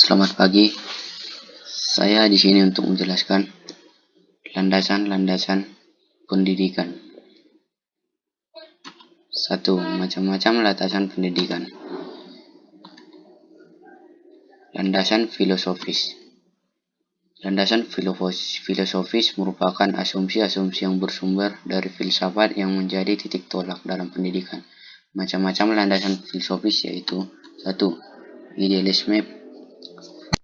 Selamat pagi. Saya di sini untuk menjelaskan landasan-landasan pendidikan. 1. Macam-macam landasan pendidikan. Landasan filosofis. Landasan filosofis merupakan asumsi-asumsi yang bersumber dari filsafat yang menjadi titik tolak dalam pendidikan. Macam-macam landasan filosofis yaitu 1. Idealisme.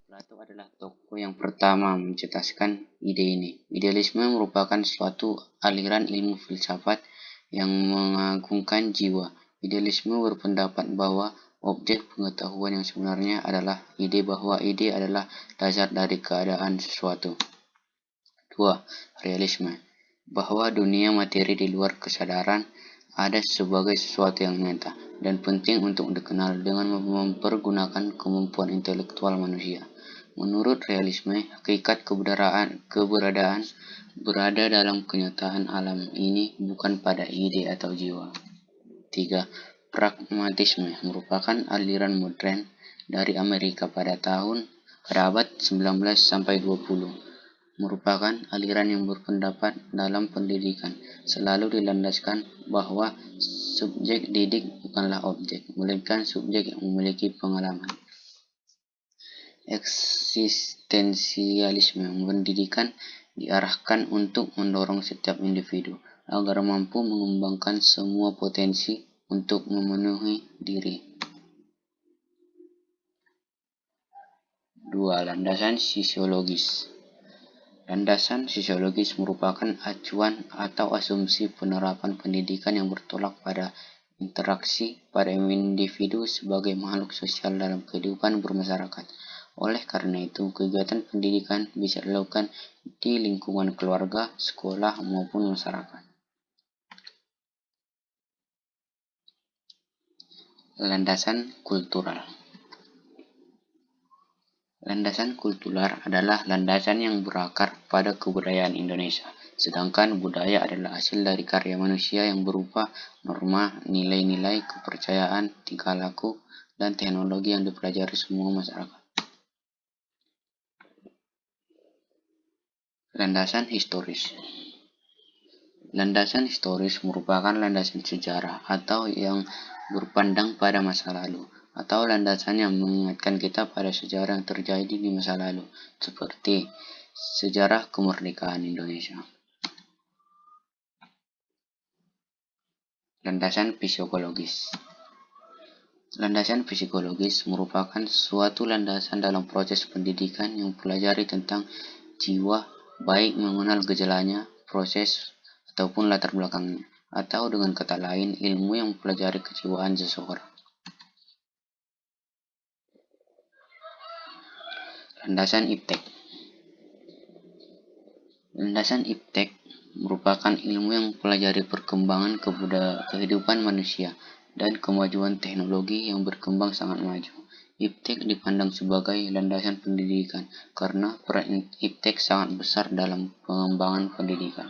Plato adalah tokoh yang pertama mencetuskan ide ini. Idealisme merupakan suatu aliran ilmu filsafat yang mengagungkan jiwa. Idealisme berpendapat bahwa objek pengetahuan yang sebenarnya adalah ide, bahwa ide adalah dasar dari keadaan sesuatu. 2. Realisme, bahwa dunia materi di luar kesadaran ada sebagai sesuatu yang nyata dan penting untuk dikenal dengan mempergunakan kemampuan intelektual manusia. Menurut realisme, hakikat keberadaan berada dalam kenyataan alam ini, bukan pada ide atau jiwa. 3. Pragmatisme merupakan aliran modern dari Amerika pada abad 19 sampai 20. Merupakan aliran yang berpendapat dalam pendidikan selalu dilandaskan bahwa subjek didik bukanlah objek, melainkan subjek yang memiliki pengalaman. Eksistensialisme, pendidikan diarahkan untuk mendorong setiap individu agar mampu mengembangkan semua potensi untuk memenuhi diri. 2. Landasan sosiologis. Landasan sosiologis merupakan acuan atau asumsi penerapan pendidikan yang bertolak pada interaksi pada individu sebagai makhluk sosial dalam kehidupan bermasyarakat. Oleh karena itu, kegiatan pendidikan bisa dilakukan di lingkungan keluarga, sekolah, maupun masyarakat. Landasan kultural. Landasan kultural adalah landasan yang berakar pada kebudayaan Indonesia, sedangkan budaya adalah hasil dari karya manusia yang berupa norma, nilai-nilai, kepercayaan, tingkah laku, dan teknologi yang dipelajari semua masyarakat. Landasan historis. Landasan historis merupakan landasan sejarah atau yang berpandang pada masa lalu, atau landasan yang mengingatkan kita pada sejarah yang terjadi di masa lalu, seperti sejarah kemerdekaan Indonesia. Landasan psikologis. Landasan psikologis merupakan suatu landasan dalam proses pendidikan yang mempelajari tentang jiwa, baik mengenal gejalanya, proses, ataupun latar belakangnya, atau dengan kata lain, ilmu yang mempelajari kejiwaan seseorang. Landasan iptek. Landasan iptek merupakan ilmu yang mempelajari perkembangan kehidupan manusia dan kemajuan teknologi yang berkembang sangat maju. Iptek dipandang sebagai landasan pendidikan karena peran iptek sangat besar dalam pengembangan pendidikan.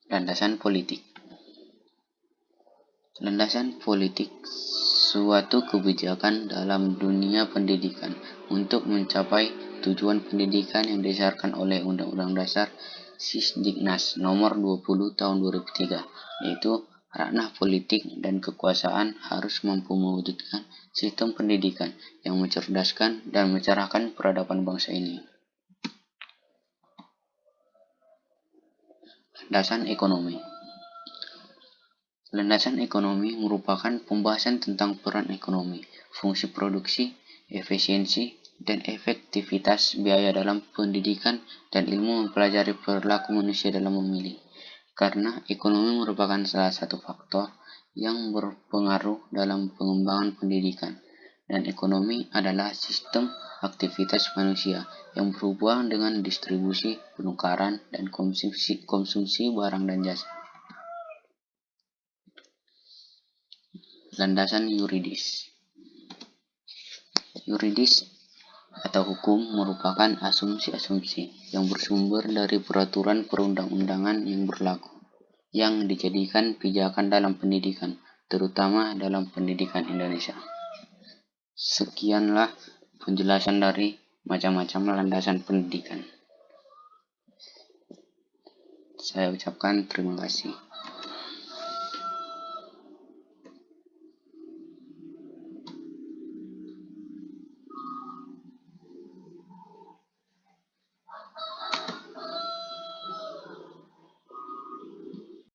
Landasan politik. Landasan politik suatu kebijakan dalam dunia pendidikan untuk mencapai tujuan pendidikan yang didasarkan oleh Undang-Undang Dasar Sisdiknas Nomor 20 Tahun 2003, yaitu ranah politik dan kekuasaan harus mampu mewujudkan sistem pendidikan yang mencerdaskan dan mencerahkan peradaban bangsa ini. Landasan ekonomi. Landasan ekonomi merupakan pembahasan tentang peran ekonomi, fungsi produksi, efisiensi, dan efektivitas biaya dalam pendidikan dan ilmu mempelajari perilaku manusia dalam memilih. Karena ekonomi merupakan salah satu faktor yang berpengaruh dalam pengembangan pendidikan, dan ekonomi adalah sistem aktivitas manusia yang berhubungan dengan distribusi, penukaran, dan konsumsi barang dan jasa. Landasan yuridis. Yuridis atau hukum merupakan asumsi-asumsi yang bersumber dari peraturan perundang-undangan yang berlaku, yang dijadikan pijakan dalam pendidikan, terutama dalam pendidikan Indonesia. Sekianlah penjelasan dari macam-macam landasan pendidikan. Saya ucapkan terima kasih.